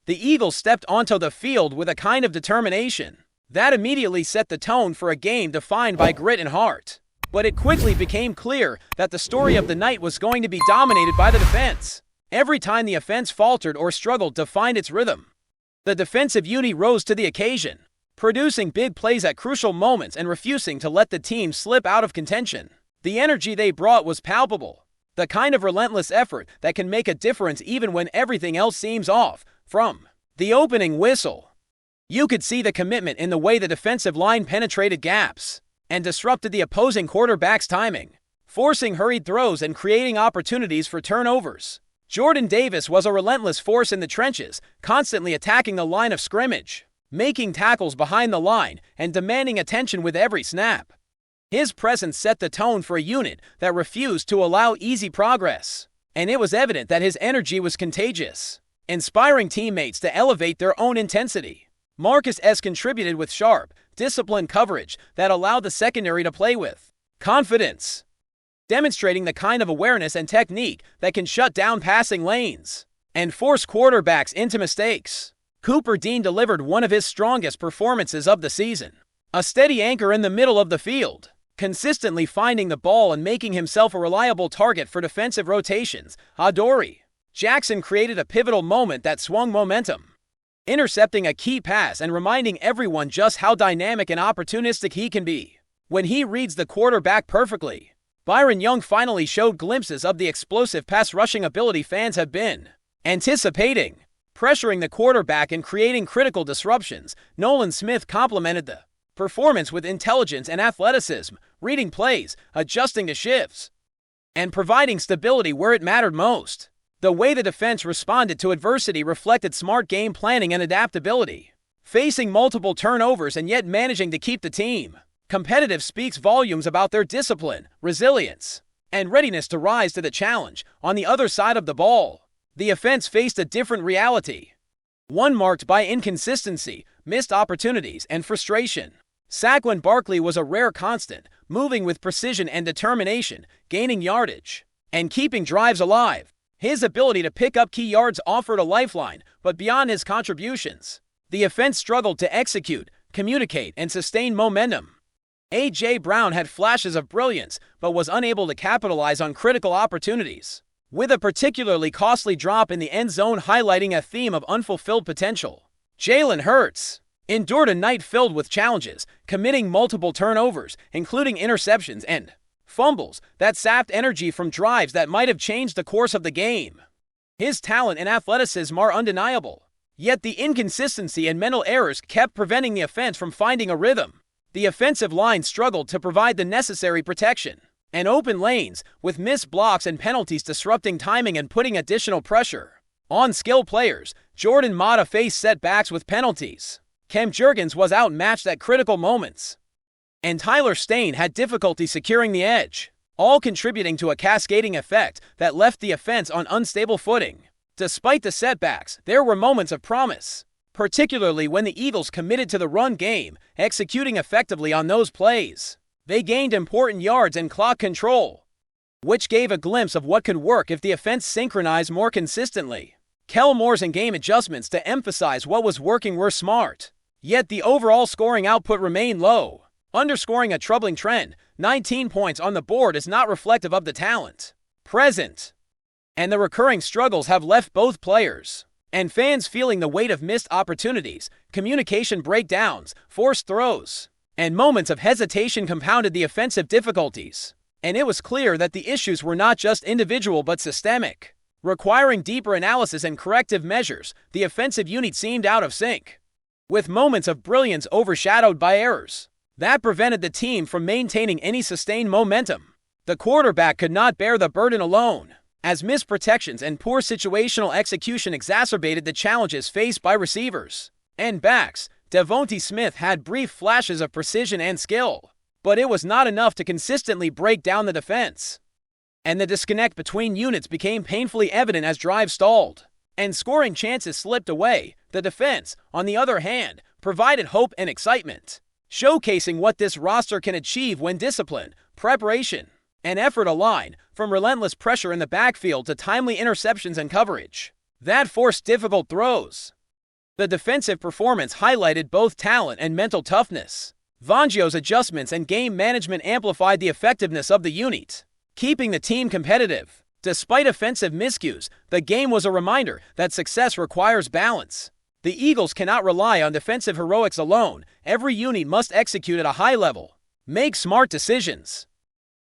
The Eagles stepped onto the field with a kind of determination that immediately set the tone for a game defined by grit and heart. But it quickly became clear that the story of the night was going to be dominated by the defense. Every time the offense faltered or struggled to find its rhythm, the defensive unit rose to the occasion, producing big plays at crucial moments and refusing to let the team slip out of contention. The energy they brought was palpable, the kind of relentless effort that can make a difference even when everything else seems off. From the opening whistle, you could see the commitment in the way the defensive line penetrated gaps and disrupted the opposing quarterback's timing, forcing hurried throws and creating opportunities for turnovers. Jordan Davis was a relentless force in the trenches, constantly attacking the line of scrimmage, making tackles behind the line, and demanding attention with every snap. His presence set the tone for a unit that refused to allow easy progress, and it was evident that his energy was contagious, inspiring teammates to elevate their own intensity. Marcus S. contributed with sharp, disciplined coverage that allowed the secondary to play with confidence, demonstrating the kind of awareness and technique that can shut down passing lanes and force quarterbacks into mistakes. Cooper Dean delivered one of his strongest performances of the season, a steady anchor in the middle of the field, consistently finding the ball and making himself a reliable target for defensive rotations. Adoree Jackson created a pivotal moment that swung momentum, intercepting a key pass and reminding everyone just how dynamic and opportunistic he can be when he reads the quarterback perfectly. Byron Young finally showed glimpses of the explosive pass-rushing ability fans have been anticipating, pressuring the quarterback and creating critical disruptions. Nolan Smith complemented the performance with intelligence and athleticism, reading plays, adjusting to shifts, and providing stability where it mattered most. The way the defense responded to adversity reflected smart game planning and adaptability, facing multiple turnovers and yet managing to keep the team competitive speaks volumes about their discipline, resilience, and readiness to rise to the challenge. On the other side of the ball, the offense faced a different reality, one marked by inconsistency, missed opportunities, and frustration. Saquon Barkley was a rare constant, moving with precision and determination, gaining yardage, and keeping drives alive. His ability to pick up key yards offered a lifeline, but beyond his contributions, the offense struggled to execute, communicate, and sustain momentum. A.J. Brown had flashes of brilliance, but was unable to capitalize on critical opportunities, with a particularly costly drop in the end zone highlighting a theme of unfulfilled potential. Jalen Hurts endured a night filled with challenges, committing multiple turnovers, including interceptions and fumbles that sapped energy from drives that might have changed the course of the game. His talent and athleticism are undeniable, yet the inconsistency and mental errors kept preventing the offense from finding a rhythm. The offensive line struggled to provide the necessary protection and open lanes, with missed blocks and penalties disrupting timing and putting additional pressure on skilled players. Jordan Matta faced setbacks with penalties. Cam Jurgens was outmatched at critical moments, and Tyler Stain had difficulty securing the edge, all contributing to a cascading effect that left the offense on unstable footing. Despite the setbacks, there were moments of promise, particularly when the Eagles committed to the run game, executing effectively on those plays. They gained important yards and clock control, which gave a glimpse of what could work if the offense synchronized more consistently. Kellen Moore's in-game adjustments to emphasize what was working were smart, yet the overall scoring output remained low, underscoring a troubling trend. 19 points on the board is not reflective of the talent present, and the recurring struggles have left both players and fans feeling the weight of missed opportunities. Communication breakdowns, forced throws, and moments of hesitation compounded the offensive difficulties, and it was clear that the issues were not just individual but systemic, requiring deeper analysis and corrective measures. The offensive unit seemed out of sync, with moments of brilliance overshadowed by errors that prevented the team from maintaining any sustained momentum. The quarterback could not bear the burden alone, as missed protections and poor situational execution exacerbated the challenges faced by receivers and backs. Devontae Smith had brief flashes of precision and skill, but it was not enough to consistently break down the defense, and the disconnect between units became painfully evident as drives stalled and scoring chances slipped away. The defense, on the other hand, provided hope and excitement, showcasing what this roster can achieve when discipline, preparation, and effort align. From relentless pressure in the backfield to timely interceptions and coverage that forced difficult throws, The defensive performance highlighted both talent and mental toughness. Fangio's adjustments and game management amplified the effectiveness of the unit, keeping the team competitive. Despite offensive miscues, the game was a reminder that success requires balance. The Eagles cannot rely on defensive heroics alone. Every unit must execute at a high level, make smart decisions,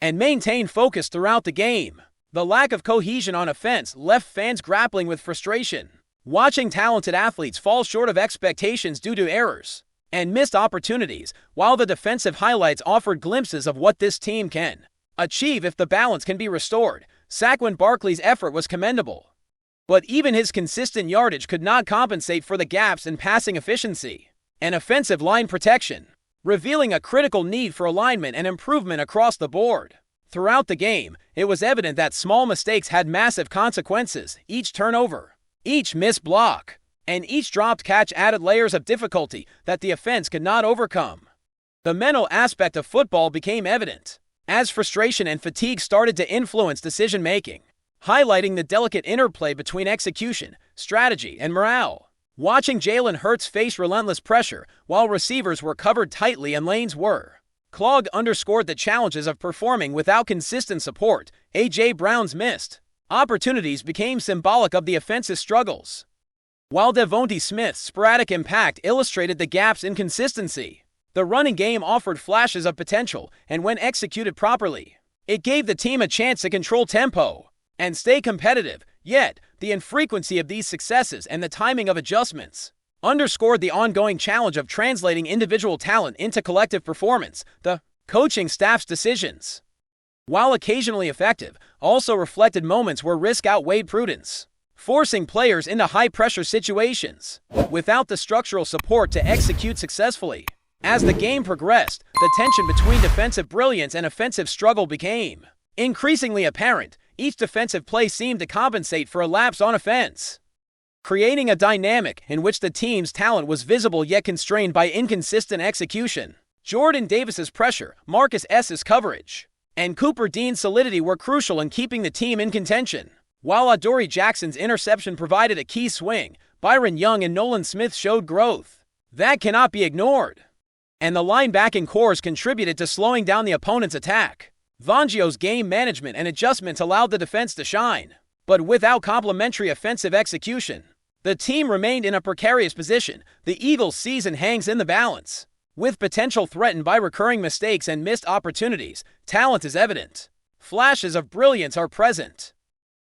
and maintain focus throughout the game. The lack of cohesion on offense left fans grappling with frustration, watching talented athletes fall short of expectations due to errors and missed opportunities, while the defensive highlights offered glimpses of what this team can achieve if the balance can be restored. Saquon Barkley's effort was commendable, but even his consistent yardage could not compensate for the gaps in passing efficiency and offensive line protection, revealing a critical need for alignment and improvement across the board. Throughout the game, it was evident that small mistakes had massive consequences. Each turnover, each missed block, and each dropped catch added layers of difficulty that the offense could not overcome. The mental aspect of football became evident as frustration and fatigue started to influence decision-making, highlighting the delicate interplay between execution, strategy, and morale. Watching Jalen Hurts face relentless pressure while receivers were covered tightly and lanes were clogged underscored the challenges of performing without consistent support. A.J. Brown's missed opportunities became symbolic of the offensive struggles, while Devontae Smith's sporadic impact illustrated the gap's inconsistency. The running game offered flashes of potential, and when executed properly, it gave the team a chance to control tempo and stay competitive. Yet, the infrequency of these successes and the timing of adjustments underscored the ongoing challenge of translating individual talent into collective performance. The coaching staff's decisions, while occasionally effective, also reflected moments where risk outweighed prudence, forcing players into high-pressure situations without the structural support to execute successfully. As the game progressed, the tension between defensive brilliance and offensive struggle became increasingly apparent. Each defensive play seemed to compensate for a lapse on offense, creating a dynamic in which the team's talent was visible yet constrained by inconsistent execution. Jordan Davis's pressure, Marcus S.'s coverage, and Cooper Dean's solidity were crucial in keeping the team in contention. While Adoree Jackson's interception provided a key swing, Byron Young and Nolan Smith showed growth that cannot be ignored, and the linebacking cores contributed to slowing down the opponent's attack. Fangio's game management and adjustments allowed the defense to shine, but without complementary offensive execution, the team remained in a precarious position. The Eagles' season hangs in the balance, with potential threatened by recurring mistakes and missed opportunities. Talent is evident, flashes of brilliance are present,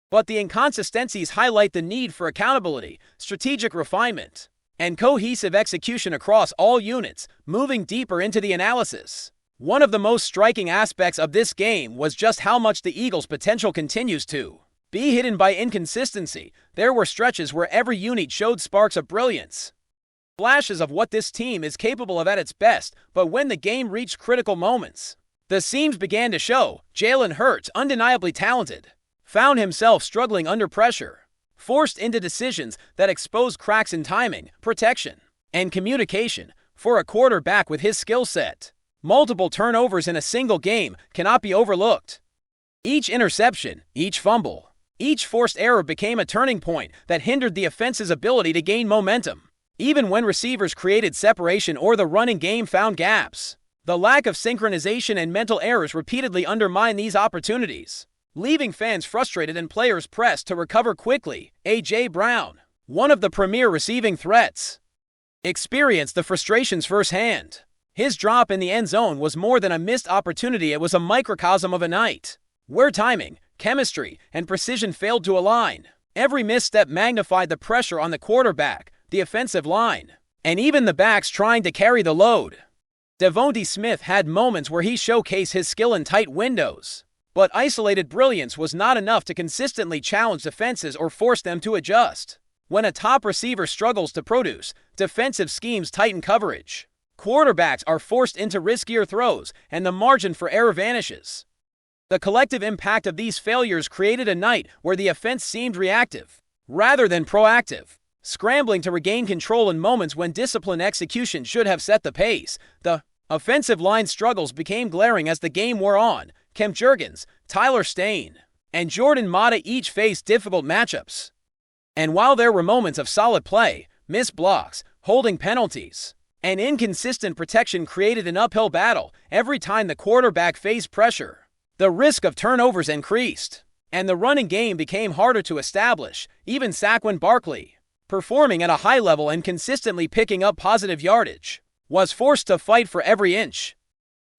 but the inconsistencies highlight the need for accountability, strategic refinement, and cohesive execution across all units. Moving deeper into the analysis, one of the most striking aspects of this game was just how much the Eagles' potential continues to be hidden by inconsistency. There were stretches where every unit showed sparks of brilliance, flashes of what this team is capable of at its best, but when the game reached critical moments, the seams began to show. Jalen Hurts, undeniably talented, found himself struggling under pressure, forced into decisions that exposed cracks in timing, protection, and communication. For a quarterback with his skill set, multiple turnovers in a single game cannot be overlooked. Each interception, each fumble, each forced error became a turning point that hindered the offense's ability to gain momentum. Even when receivers created separation or the running game found gaps, the lack of synchronization and mental errors repeatedly undermined these opportunities, leaving fans frustrated and players pressed to recover quickly. A.J. Brown, one of the premier receiving threats, experienced the frustrations firsthand. His drop in the end zone was more than a missed opportunity. It was a microcosm of a night where timing, chemistry, and precision failed to align. Every misstep magnified the pressure on the quarterback, the offensive line, and even the backs trying to carry the load. Devontae Smith had moments where he showcased his skill in tight windows, but isolated brilliance was not enough to consistently challenge defenses or force them to adjust. When a top receiver struggles to produce, defensive schemes tighten coverage, quarterbacks are forced into riskier throws, and the margin for error vanishes. The collective impact of these failures created a night where the offense seemed reactive rather than proactive, scrambling to regain control in moments when disciplined execution should have set the pace. The offensive line struggles became glaring as the game wore on. Kemp Jurgens, Tyler Stain, and Jordan Matta each faced difficult matchups, and while there were moments of solid play, missed blocks, holding penalties, and inconsistent protection created an uphill battle every time the quarterback faced pressure. The risk of turnovers increased, and the running game became harder to establish. Even Saquon Barkley, performing at a high level and consistently picking up positive yardage, was forced to fight for every inch,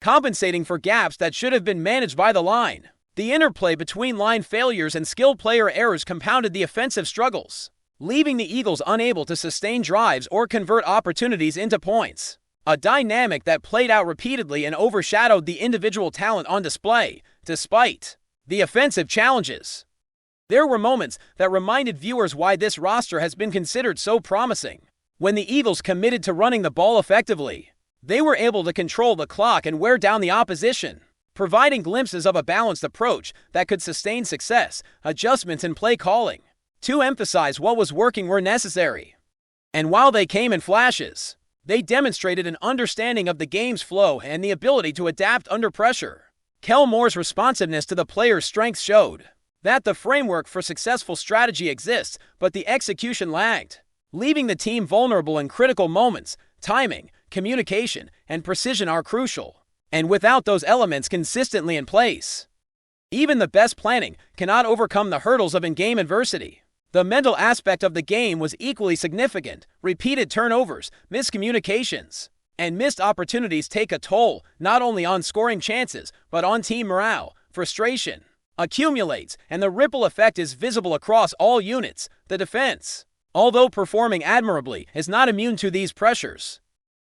compensating for gaps that should have been managed by the line. The interplay between line failures and skilled player errors compounded the offensive struggles, leaving the Eagles unable to sustain drives or convert opportunities into points. A dynamic that played out repeatedly and overshadowed the individual talent on display, despite the offensive challenges. There were moments that reminded viewers why this roster has been considered so promising. When the Eagles committed to running the ball effectively, they were able to control the clock and wear down the opposition, providing glimpses of a balanced approach that could sustain success. Adjustments in play calling to emphasize what was working were necessary. And while they came in flashes, they demonstrated an understanding of the game's flow and the ability to adapt under pressure. Kellen Moore's responsiveness to the players' strengths showed that the framework for successful strategy exists, but the execution lagged, leaving the team vulnerable in critical moments. Timing, communication, and precision are crucial, and without those elements consistently in place, even the best planning cannot overcome the hurdles of in-game adversity. The mental aspect of the game was equally significant. Repeated turnovers, miscommunications, and missed opportunities take a toll not only on scoring chances, but on team morale. Frustration accumulates, and the ripple effect is visible across all units. The defense, although performing admirably, is not immune to these pressures.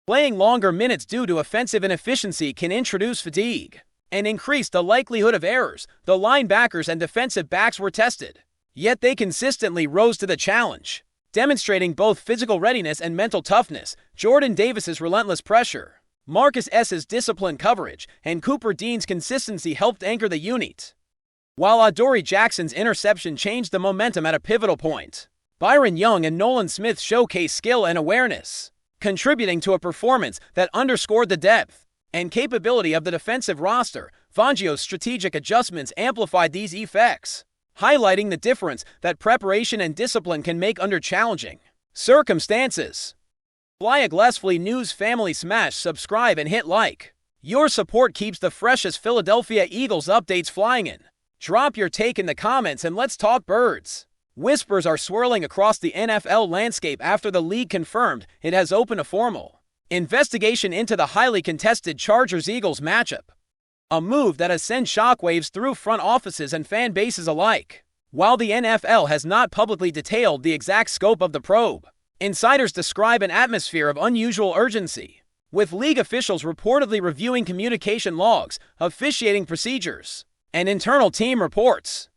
Playing longer minutes due to offensive inefficiency can introduce fatigue and increase the likelihood of errors. The linebackers and defensive backs were tested, yet they consistently rose to the challenge, demonstrating both physical readiness and mental toughness. Jordan Davis's relentless pressure, Marcus S.'s disciplined coverage, and Cooper Dean's consistency helped anchor the unit, while Adoree Jackson's interception changed the momentum at a pivotal point. Byron Young and Nolan Smith showcased skill and awareness, contributing to a performance that underscored the depth and capability of the defensive roster. Fangio's strategic adjustments amplified these effects, highlighting the difference that preparation and discipline can make under challenging circumstances. FlyEaglesFly News family, smash subscribe and hit like. Your support keeps the freshest Philadelphia Eagles updates flying in. Drop your take in the comments and let's talk birds. Whispers are swirling across the NFL landscape after the league confirmed it has opened a formal investigation into the highly contested Chargers-Eagles matchup, a move that has sent shockwaves through front offices and fan bases alike. While the NFL has not publicly detailed the exact scope of the probe, insiders describe an atmosphere of unusual urgency, with league officials reportedly reviewing communication logs, officiating procedures, and internal team reports.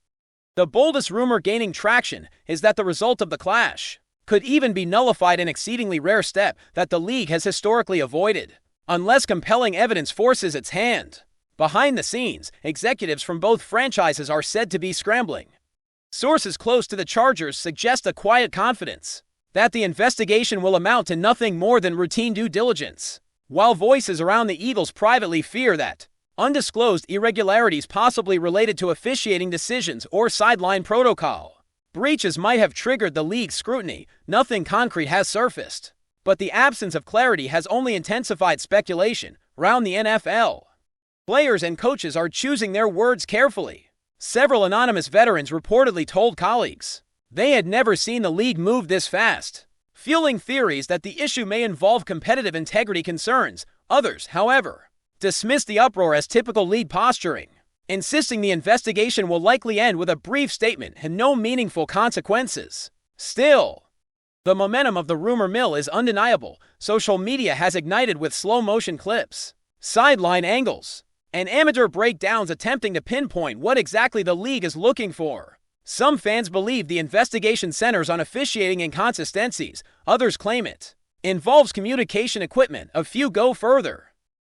The boldest rumor gaining traction is that the result of the clash could even be nullified, an exceedingly rare step that the league has historically avoided, unless compelling evidence forces its hand. Behind the scenes, executives from both franchises are said to be scrambling. Sources close to the Chargers suggest a quiet confidence that the investigation will amount to nothing more than routine due diligence, while voices around the Eagles privately fear that undisclosed irregularities, possibly related to officiating decisions or sideline protocol breaches, might have triggered the league's scrutiny. Nothing concrete has surfaced, but the absence of clarity has only intensified speculation around the NFL. Players and coaches are choosing their words carefully. Several anonymous veterans reportedly told colleagues they had never seen the league move this fast, fueling theories that the issue may involve competitive integrity concerns. Others, however, dismissed the uproar as typical league posturing, insisting the investigation will likely end with a brief statement and no meaningful consequences. Still, the momentum of the rumor mill is undeniable. Social media has ignited with slow-motion clips, sideline angles, and amateur breakdowns attempting to pinpoint what exactly the league is looking for. Some fans believe the investigation centers on officiating inconsistencies. Others claim it involves communication equipment. A few go further,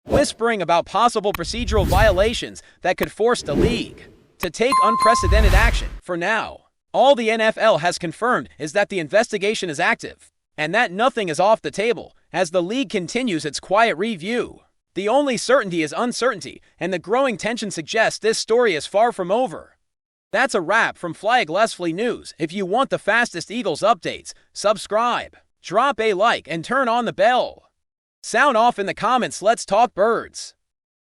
whispering about possible procedural violations that could force the league to take unprecedented action. For now, all the NFL has confirmed is that the investigation is active, and that nothing is off the table as the league continues its quiet review. The only certainty is uncertainty, and the growing tension suggests this story is far from over. That's a wrap from FlyEaglesFly News. If you want the fastest Eagles updates, subscribe. drop a like and turn on the bell. Sound off in the comments. Let's talk birds.